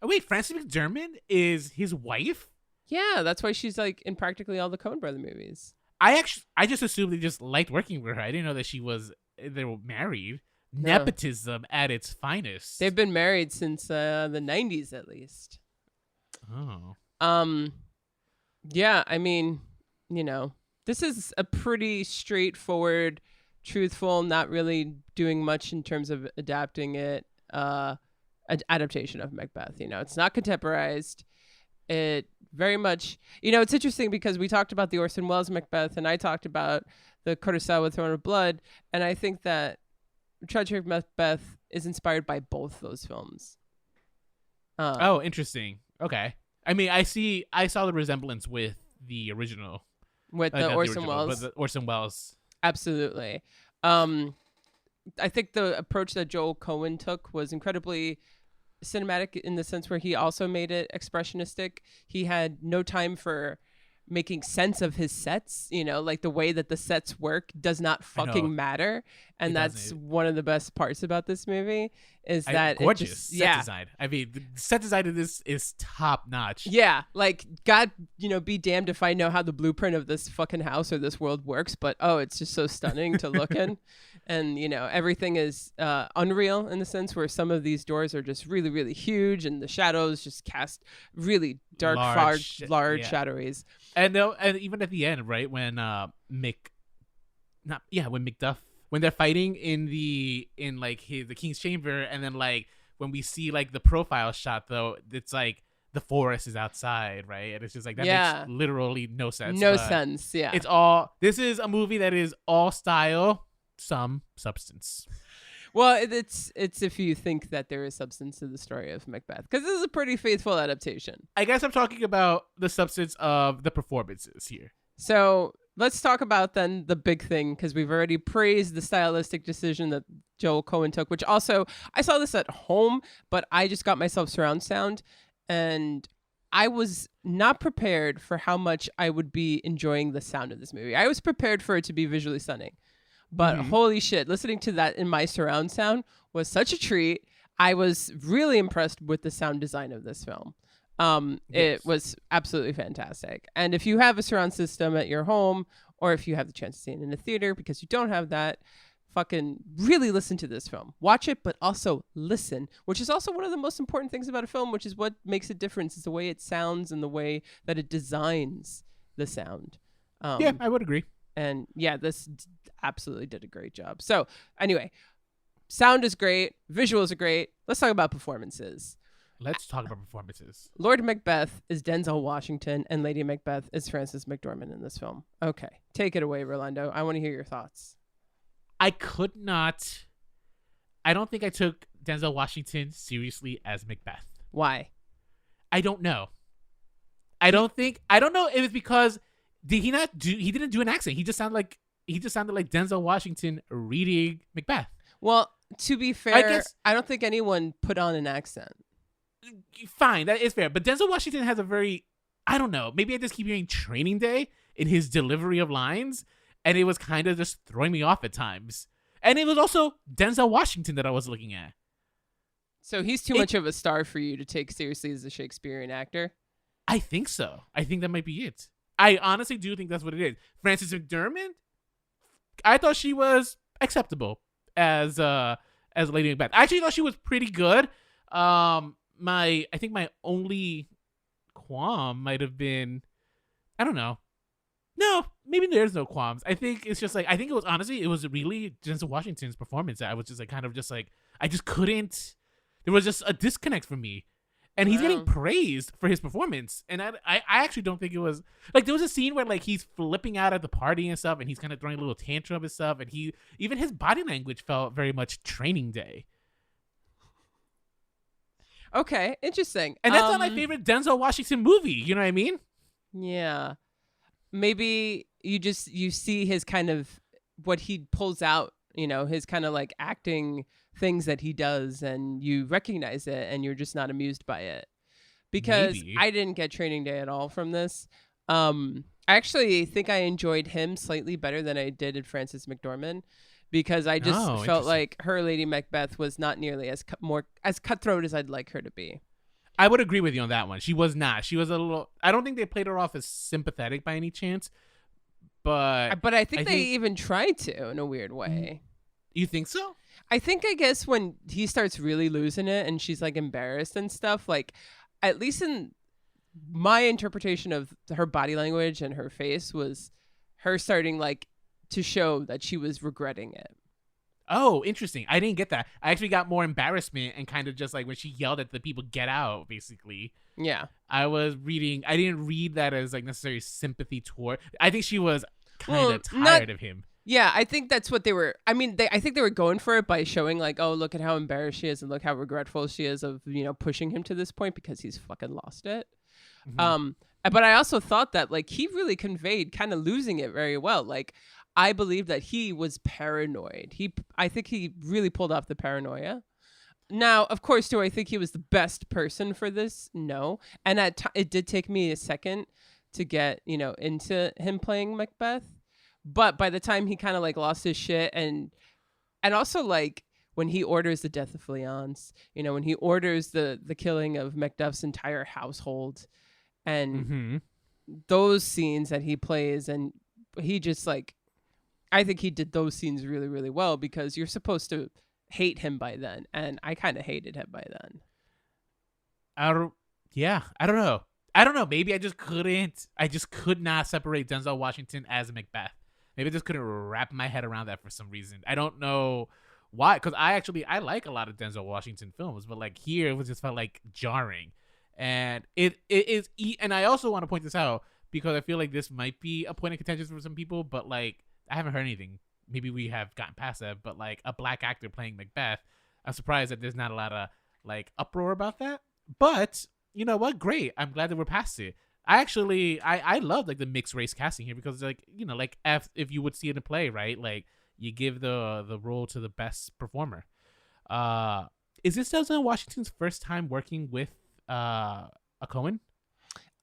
Oh, wait, Frances McDormand is his wife? Yeah, that's why she's like in practically all the Coen Brother movies. I just assumed they just liked working with her. I didn't know that they were married. No. Nepotism at its finest. They've been married since the 90s at least. Oh. Yeah, I mean, this is a pretty straightforward, truthful, not really doing much in terms of adapting it, adaptation of Macbeth. It's not contemporized. It very much, it's interesting because we talked about the Orson Welles Macbeth and I talked about the Kurosawa Throne of Blood. And I think that Tragedy of Macbeth is inspired by both those films. Oh, interesting. Okay. I mean, I saw the resemblance with the original. With the Orson Welles. But the Orson Welles. Absolutely. I think the approach that Joel Coen took was incredibly cinematic in the sense where he also made it expressionistic. He had no time for making sense of his sets, like the way that the sets work does not fucking matter. And that's one of the best parts about this movie is that gorgeous set design. I mean, the set design of this is top notch. Yeah, like God, be damned if I know how the blueprint of this fucking house or this world works, but it's just so stunning to look in. And everything is unreal in the sense where some of these doors are just really, really huge, and the shadows just cast really dark, large shadows. And even at the end, right when when they're fighting in the king's chamber, and then like when we see like the profile shot, though, it's like the forest is outside, right? And it's just like that makes literally no sense. No sense. Yeah, this is a movie that is all style, some substance. Well, it's if you think that there is substance to the story of Macbeth, because this is a pretty faithful adaptation. I guess I'm talking about the substance of the performances here. So let's talk about then the big thing, because we've already praised the stylistic decision that Joel Coen took, which also, I saw this at home, but I just got myself surround sound, and I was not prepared for how much I would be enjoying the sound of this movie. I was prepared for it to be visually stunning. But holy shit, listening to that in my surround sound was such a treat. I was really impressed with the sound design of this film. It was absolutely fantastic. And if you have a surround system at your home, or if you have the chance to see it in a theater because you don't have that, fucking really listen to this film. Watch it, but also listen, which is also one of the most important things about a film, which is what makes a difference, is the way it sounds and the way that it designs the sound. Yeah, I would agree. And yeah, this absolutely did a great job. So anyway, sound is great. Visuals are great. Let's talk about performances. Let's talk about performances. Lord Macbeth is Denzel Washington, and Lady Macbeth is Frances McDormand in this film. Okay, take it away, Rolando. I want to hear your thoughts. I don't think I took Denzel Washington seriously as Macbeth. Why? I don't know. I don't know if it's because he didn't do an accent. He just sounded like he just sounded like Denzel Washington reading Macbeth. Well, to be fair, I don't think anyone put on an accent. Fine, that is fair. But Denzel Washington has a very, I don't know, maybe I just keep hearing Training Day in his delivery of lines, and it was kind of just throwing me off at times. And it was also Denzel Washington that I was looking at. So he's too much of a star for you to take seriously as a Shakespearean actor? I think so. I think that might be it. I honestly do think that's what it is. Frances McDormand, I thought she was acceptable as Lady Macbeth. I actually thought she was pretty good. I think my only qualm might have been, I don't know. No, maybe there's no qualms. I think it's just like, I think it was honestly, it was really Denzel Washington's performance that I was just like, kind of just like, I just couldn't, there was just a disconnect for me. And he's getting praised for his performance. And I actually don't think it was, like, there was a scene where, like, he's flipping out at the party and stuff, and he's kind of throwing a little tantrum and stuff, and even his body language felt very much Training Day. Okay, interesting. And that's not my favorite Denzel Washington movie, you know what I mean? Yeah. Maybe you see his kind of, what he pulls out, you know, his kind of, like, acting things that he does, and you recognize it, and you're just not amused by it. Because Maybe. I didn't get Training Day at all from this. I actually think I enjoyed him slightly better than I did in Frances McDormand, because I just felt like her Lady Macbeth was not nearly as cutthroat as I'd like her to be. I would agree with you on that one. She was not. She was a little, I don't think they played her off as sympathetic by any chance, but I think they even tried to in a weird way. You think so? I guess when he starts really losing it and she's like embarrassed and stuff, like, at least in my interpretation of her body language and her face was her starting like to show that she was regretting it. Oh, interesting. I didn't get that. I actually got more embarrassment and kind of just like when she yelled at the people, get out, basically. Yeah. I didn't read that as like necessary sympathy toward. I think she was kind of tired of him. Yeah, I think that's what they were. I mean, I think they were going for it by showing like, oh, look at how embarrassed she is and look how regretful she is of, you know, pushing him to this point because he's fucking lost it. Mm-hmm. But I also thought that like he really conveyed kind of losing it very well. Like, I believe that he was paranoid. I think he really pulled off the paranoia. Now, of course, do I think he was the best person for this? No. And it did take me a second to get, you know, into him playing Macbeth. But by the time he kind of like lost his shit and also like when he orders the death of Leonce, you know, when he orders the killing of Macduff's entire household and those scenes that he plays, and he just like, I think he did those scenes really, really well because you're supposed to hate him by then. And I kind of hated him by then. I don't know. Maybe I just could not separate Denzel Washington as Macbeth. Maybe I just couldn't wrap my head around that for some reason. I don't know why, because I like a lot of Denzel Washington films, but like here it just felt like jarring, and it is. And I also want to point this out because I feel like this might be a point of contention for some people, but like I haven't heard anything. Maybe we have gotten past that, but like a black actor playing Macbeth, I'm surprised that there's not a lot of like uproar about that. But you know what? Great. I'm glad that we're past it. I love like the mixed race casting here because like, you know, like if you would see it in a play, right? Like you give the role to the best performer. Is this Denzel Washington's first time working with a Coen?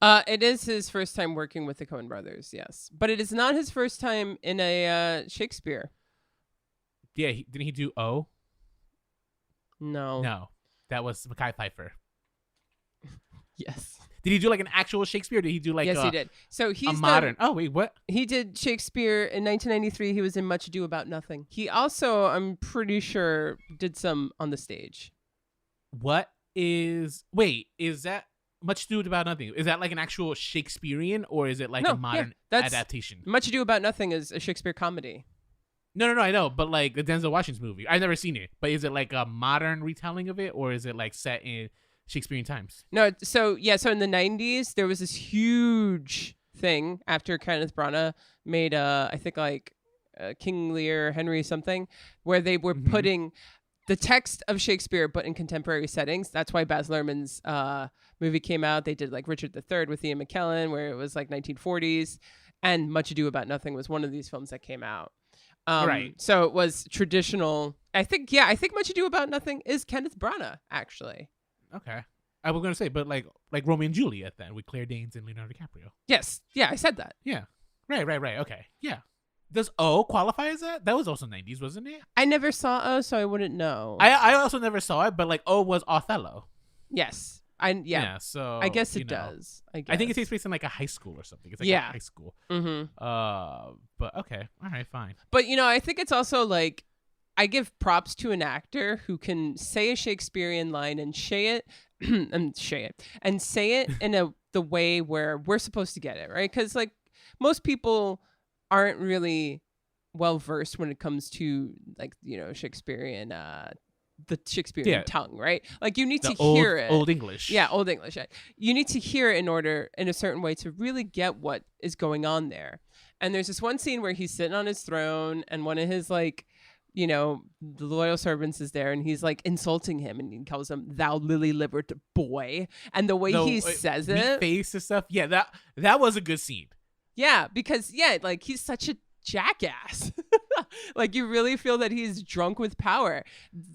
It is his first time working with the Coen brothers, yes. But it is not his first time in a Shakespeare. Yeah, didn't he do O? No. That was Mekhi Phifer. Yes. Did he do like an actual Shakespeare? Or did he do like yes, he did. So he's modern. Oh wait, what? He did Shakespeare in 1993. He was in Much Ado About Nothing. He also, I'm pretty sure, did some on the stage. Is that Much Ado About Nothing? Is that like an actual Shakespearean or is it like a modern adaptation? Much Ado About Nothing is a Shakespeare comedy. No, I know, but like the Denzel Washington movie, I've never seen it. But is it like a modern retelling of it, or is it like set in Shakespearean times? No, so in the 90s there was this huge thing after Kenneth Branagh made I think like King Lear, Henry something, where they were putting the text of Shakespeare but in contemporary settings. That's why Baz Luhrmann's movie came out. They did like Richard III with Ian McKellen, where it was like 1940s. and Much Ado About Nothing was one of these films that came out. Right. So it was traditional. I think Much Ado About Nothing is Kenneth Branagh, actually. Okay. I was gonna say, but like Romeo and Juliet then with Claire Danes and Leonardo DiCaprio. Yes. Yeah, I said that. Yeah. Right. Okay. Yeah. Does O qualify as that? That was also 90s, wasn't it? I never saw O, so I wouldn't know. I also never saw it, but like O was Othello. Yes. So I guess it does. I think it takes place in like a high school or something. It's like a high school. Mm-hmm. But okay. All right, fine. But I think it's also like I give props to an actor who can say a Shakespearean line and say it in the way where we're supposed to get it, right? Because like most people aren't really well versed when it comes to like Shakespearean the Shakespearean tongue, right? Like you need to hear it. Old English. Yeah, Old English. You need to hear it in a certain way to really get what is going on there. And there's this one scene where he's sitting on his throne and one of his like, the loyal servants is there and he's like insulting him and he calls him "thou lily-livered boy." And the way he says it, face and stuff. Yeah, that was a good scene. Yeah, because like he's such a jackass. Like you really feel that he's drunk with power.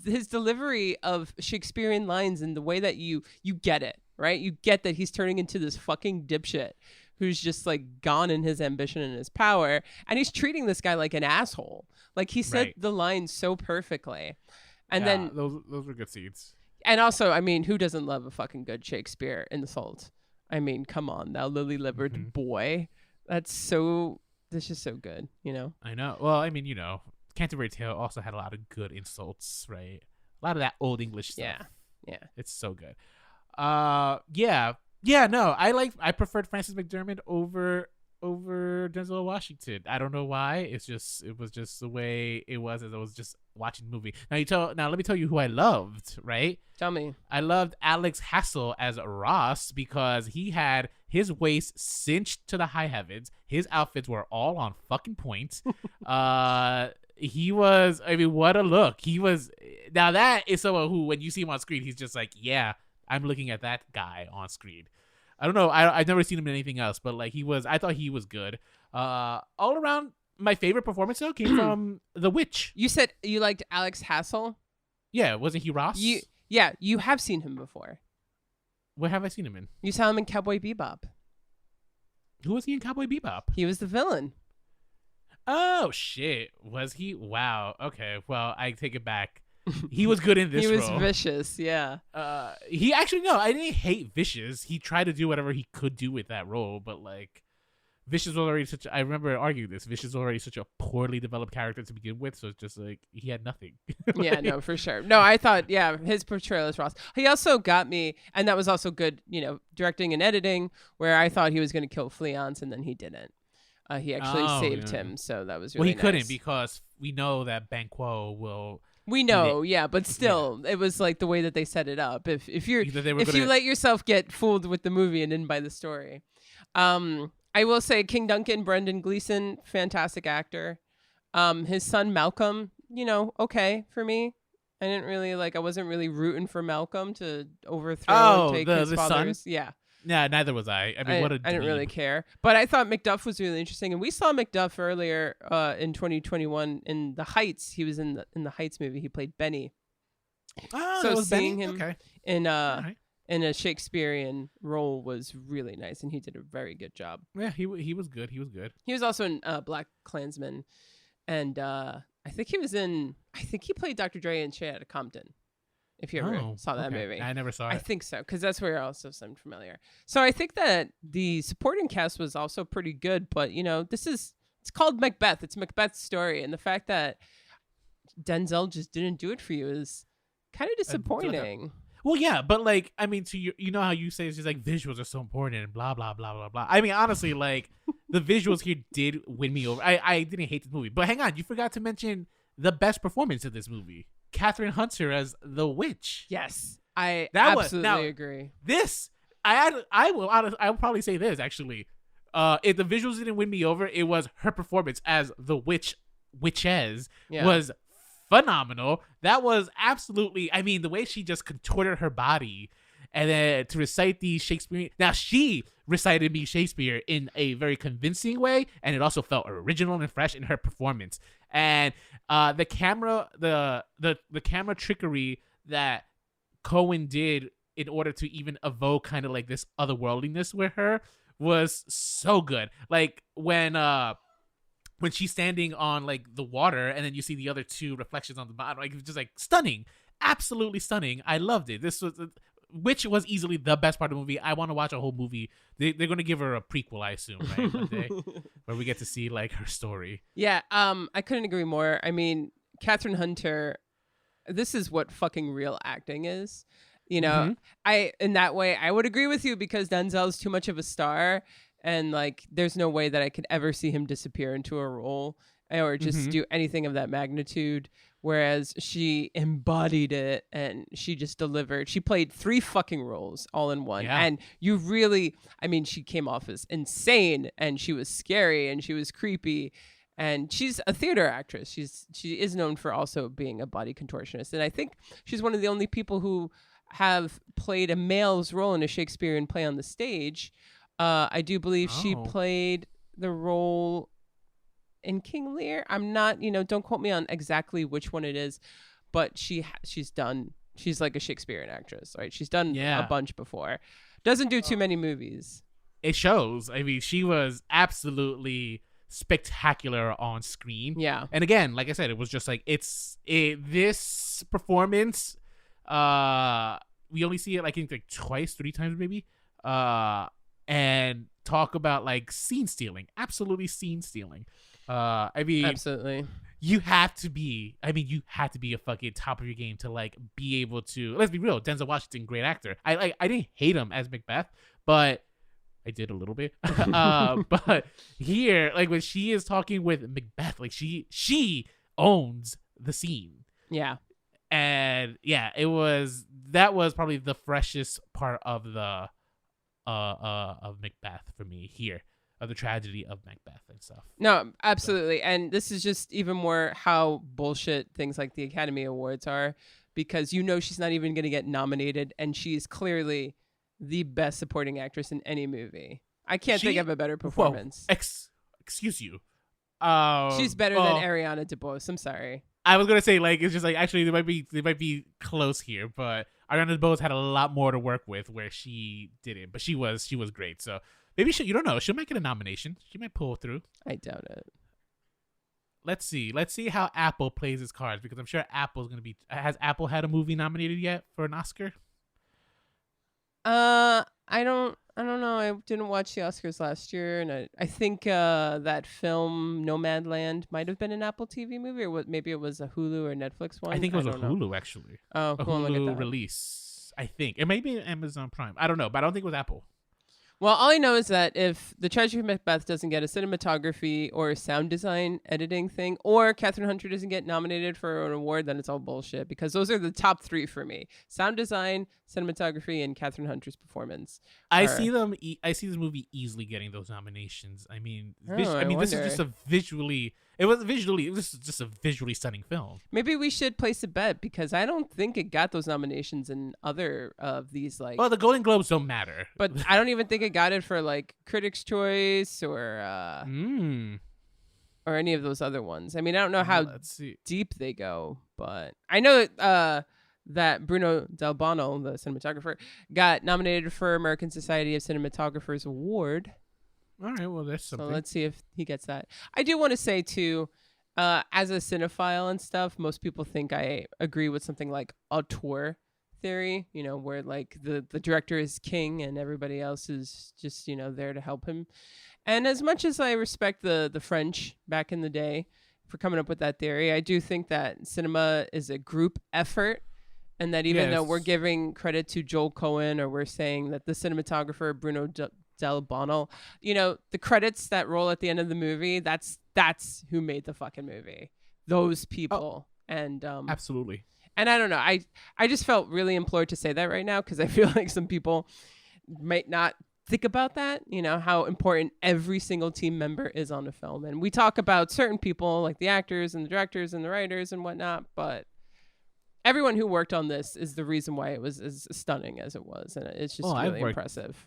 His delivery of Shakespearean lines and the way that you get it, right? You get that he's turning into this fucking dipshit who's just like gone in his ambition and his power, and he's treating this guy like an asshole. Like he said the lines so perfectly. And then those were good scenes. And also, I mean, who doesn't love a fucking good Shakespeare insult? I mean, come on, thou lily-livered boy. That's just so good, I know. Well, I mean, Canterbury Tale also had a lot of good insults, right? A lot of that old English stuff. Yeah. It's so good. No, I preferred Frances McDormand over Denzel Washington. I don't know why. It was just the way it was as I was just watching the movie. Now let me tell you who I loved, right? Tell me. I loved Alex Hassel as Ross because he had his waist cinched to the high heavens. His outfits were all on fucking point. He was, I mean, what a look. Now that is someone who, when you see him on screen, he's just like, yeah, I'm looking at that guy on screen. I don't know. I've never seen him in anything else, but like I thought he was good. All around, my favorite performance though came from The Witch. You said you liked Alex Hassel? Yeah, wasn't he Ross? You have seen him before. What have I seen him in? You saw him in Cowboy Bebop. Who was he in Cowboy Bebop? He was the villain. Oh shit! Was he? Wow. Okay. Well, I take it back. He was good in this role. He was vicious, yeah. He actually, no, I didn't hate Vicious. He tried to do whatever he could do with that role, but like Vicious was already I remember arguing this. Vicious was already such a poorly developed character to begin with, so it's just like he had nothing. Yeah, no, for sure. No, I thought, his portrayal as Ross. He also got me, and that was also good, directing and editing, where I thought he was going to kill Fleance, and then he didn't. He actually saved him, so that was really nice. He couldn't because we know that Banquo will... We know, but still, it was like the way that they set it up. If you let yourself get fooled with the movie and didn't buy the story, I will say King Duncan, Brendan Gleeson, fantastic actor. His son Malcolm, okay for me. I wasn't really rooting for Malcolm to overthrow and take his father's. Son? Yeah. Yeah, neither was I. I mean, I didn't really care. But I thought Macduff was really interesting. And we saw Macduff earlier in 2021 in The Heights. He was in the Heights movie. He played Benny. Oh, so seeing Benny? Him in a Shakespearean role was really nice. And he did a very good job. Yeah, he was good. He was good. He was also in Black Klansman. And I think he played Dr. Dre in Straight Outta Compton. If you ever saw that movie. I never saw it. I think so, because that's where I also sound familiar. So I think that the supporting cast was also pretty good, but it's called Macbeth. It's Macbeth's story, and the fact that Denzel just didn't do it for you is kind of disappointing. Well, yeah, but like, I mean, to you know how you say it's just like visuals are so important and blah blah blah blah blah. I mean, honestly, like the visuals here did win me over. I didn't hate this movie, but hang on, you forgot to mention the best performance in this movie. Catherine Hunter as the witch. Yes, I absolutely agree. I will probably say this actually. If the visuals didn't win me over, it was her performance as the witches was phenomenal. That was absolutely. I mean, the way she just contorted her body and then to recite these Shakespeare. Now she recited me Shakespeare in a very convincing way, and it also felt original and fresh in her performance. And the camera trickery that Coen did in order to even evoke kind of like this otherworldliness with her was so good. Like when she's standing on like the water, and then you see the other two reflections on the bottom, like it was just like stunning, absolutely stunning. I loved it. Which was easily the best part of the movie. I want to watch a whole movie. They're going to give her a prequel, I assume, right? One day, where we get to see like her story. Yeah, I couldn't agree more. I mean, Catherine Hunter, this is what fucking real acting is. You know, in that way, I would agree with you because Denzel's too much of a star, and like, there's no way that I could ever see him disappear into a role or just do anything of that magnitude. Whereas she embodied it and she just delivered. She played 3 fucking roles all in one. Yeah. And you really, I mean, she came off as insane and she was scary and she was creepy. And she's a theater actress. She is known for also being a body contortionist. And I think she's one of the only people who have played a male's role in a Shakespearean play on the stage. I do believe she played the role in King Lear. I'm not, don't quote me on exactly which one it is, but she's like a Shakespearean actress, right? She's done a bunch before. Doesn't do too many movies. It shows. I mean, she was absolutely spectacular on screen. Yeah. And again, like I said, it was just like this performance, we only see it like I think like twice, 3 times maybe. And talk about like scene stealing. Absolutely scene stealing. I mean, absolutely. You have to be a fucking top of your game to like be able to. Let's be real. Denzel Washington, great actor. I didn't hate him as Macbeth, but I did a little bit. But here, like when she is talking with Macbeth, like she owns the scene. Yeah. And yeah, that was probably the freshest part of the of Macbeth for me here. Of the tragedy of Macbeth and stuff. No, absolutely. And this is just even more how bullshit things like the Academy Awards are, because she's not even going to get nominated, and she's clearly the best supporting actress in any movie. I can't think of a better performance. Excuse you. She's better than Ariana DeBose. I'm sorry. I was gonna say like it's just like actually they might be close here, but Ariana DeBose had a lot more to work with where she didn't, but she was great. So. Maybe you don't know. She might get a nomination. She might pull through. I doubt it. Let's see how Apple plays its cards, because I'm sure Apple's going to be. Has Apple had a movie nominated yet for an Oscar? I don't know. I didn't watch the Oscars last year, and I think that film Nomadland might have been an Apple TV movie, or maybe it was a Hulu or Netflix one. I think it was a Hulu actually. Oh, a Hulu release. I think it may be Amazon Prime. I don't know, but I don't think it was Apple. Well, all I know is that if The Tragedy of Macbeth doesn't get a cinematography or a sound design editing thing, or Catherine Hunter doesn't get nominated for an award, then it's all bullshit, because those are the top 3 for me. Sound design, cinematography, and Catherine Hunter's performance. I see this movie easily getting those nominations. I mean, this is just a visually. It was just a visually stunning film. Maybe we should place a bet, because I don't think it got those nominations in other of these like. Well, the Golden Globes don't matter. But I don't even think it got it for like Critics' Choice or any of those other ones. I mean, I don't know how deep they go, but I know that Bruno Del Bono, the cinematographer, got nominated for American Society of Cinematographers Award. All right, well, there's something. So let's see if he gets that. I do want to say, too, as a cinephile and stuff, most people think I agree with something like auteur theory, where like the director is king and everybody else is just, there to help him. And as much as I respect the French back in the day for coming up with that theory, I do think that cinema is a group effort. And that even though we're giving credit to Joel Coen, or we're saying that the cinematographer, Bruno Del Bono, the credits that roll at the end of the movie, that's who made the fucking movie. Those people. And absolutely. And I don't know. I just felt really implored to say that right now, because I feel like some people might not think about that, how important every single team member is on a film. And we talk about certain people like the actors and the directors and the writers and whatnot, but everyone who worked on this is the reason why it was as stunning as it was, and it's just really impressive.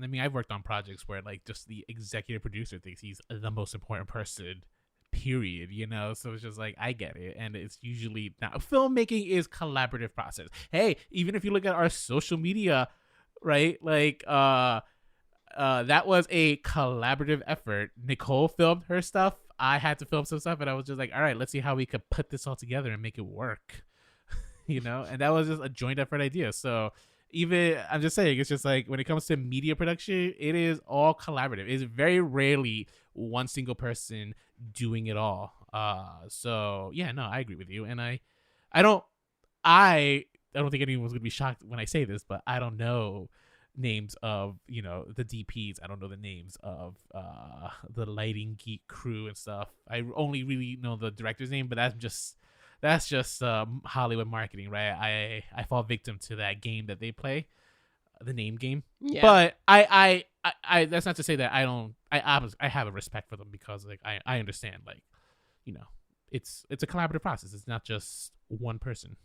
I mean, I've worked on projects where like just the executive producer thinks he's the most important person, period, you know? So it's just like, I get it. And it's usually not. Filmmaking is collaborative process. Hey, even if you look at our social media, right? Like, that was a collaborative effort. Nicole filmed her stuff. I had to film some stuff, and I was just like, all right, let's see how we could put this all together and make it work, you know? And that was just a joint effort idea. So even, I'm just saying, it's just like when it comes to media production, it is all collaborative. It's very rarely one single person doing it all. So yeah, no, I agree with you. And I don't think anyone's gonna be shocked when I say this, but I don't know names of, you know, the DPs. I don't know the names of the lighting geek crew and stuff. I only really know the director's name, but that's just Hollywood marketing, right? I fall victim to that game that they play, the name game. Yeah. But I that's not to say that I have a respect for them, because like I understand, like, you know, it's a collaborative process. It's not just one person.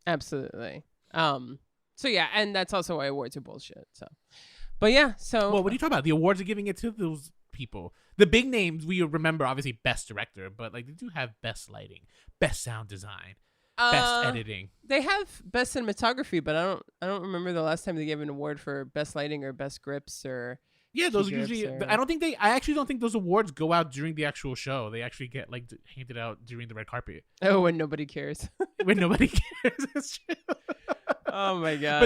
Absolutely. So yeah, and that's also why awards are bullshit. So, but yeah, so well, what are you talking about? The awards are giving it to those people. The big names we remember, obviously, best director, but like they do have best lighting, best sound design, best editing. They have best cinematography, but I don't remember the last time they gave an award for best lighting or best grips or. Yeah, those are usually. I actually don't think those awards go out during the actual show. They actually get like handed out during the red carpet. Oh, when nobody cares. When nobody cares. That's true. Oh my god!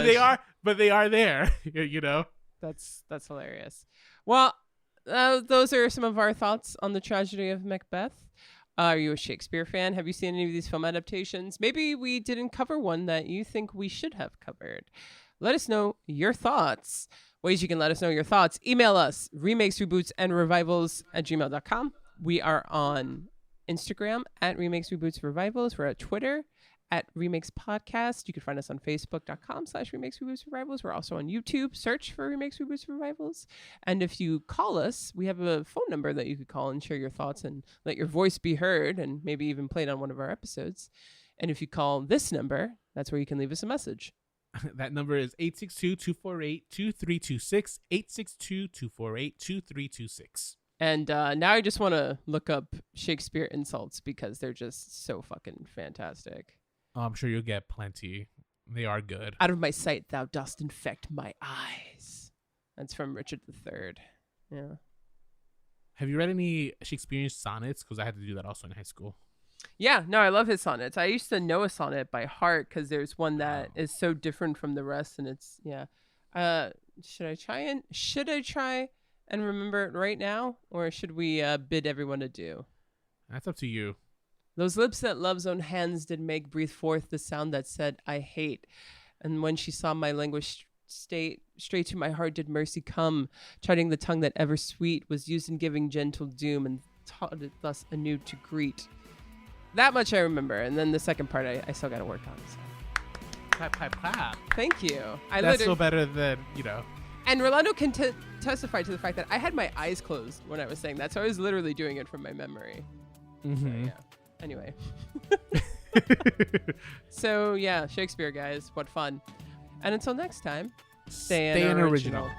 But they are there. You know. That's hilarious. Well, those are some of our thoughts on the Tragedy of Macbeth. Are you a Shakespeare fan? Have you seen any of these film adaptations? Maybe we didn't cover one that you think we should have covered. Let us know your thoughts. Ways you can let us know your thoughts. Email us, remakes.reboots@gmail.com. We are on Instagram at Remakes Reboots Revivals. We're at Twitter at Remakes Podcast. You can find us on Facebook.com/Remakes Reboots Revivals. We're also on YouTube. Search for Remakes Reboots Revivals. And if you call us, we have a phone number that you could call and share your thoughts and let your voice be heard and maybe even played on one of our episodes. And if you call this number, that's where you can leave us a message. That number is 862-248-2326, 862-248-2326. And now I just want to look up Shakespeare insults because they're just so fucking fantastic. Oh, I'm sure you'll get plenty. They are good. Out of my sight, thou dost infect my eyes. That's from Richard III. Yeah. Have you read any Shakespearean sonnets? Because I had to do that also in high school. Yeah, no, I love his sonnets. I used to know a sonnet by heart because there's one that is so different from the rest, and it's should I try and remember it right now, or should we bid everyone adieu? That's up to you. Those lips that love's own hands did make breathe forth the sound that said I hate, and when she saw my languished state, straight to my heart did mercy come, chiding the tongue that ever sweet was used in giving gentle doom, and taught it thus anew to greet. That much I remember, and then the second part I still got to work on. So. Clap, clap, clap. Thank you. That's still better than, you know. And Rolando can testify to the fact that I had my eyes closed when I was saying that, so I was literally doing it from my memory. Mm-hmm. So, yeah. Anyway. So, yeah, Shakespeare, guys. What fun. And until next time, stay an original.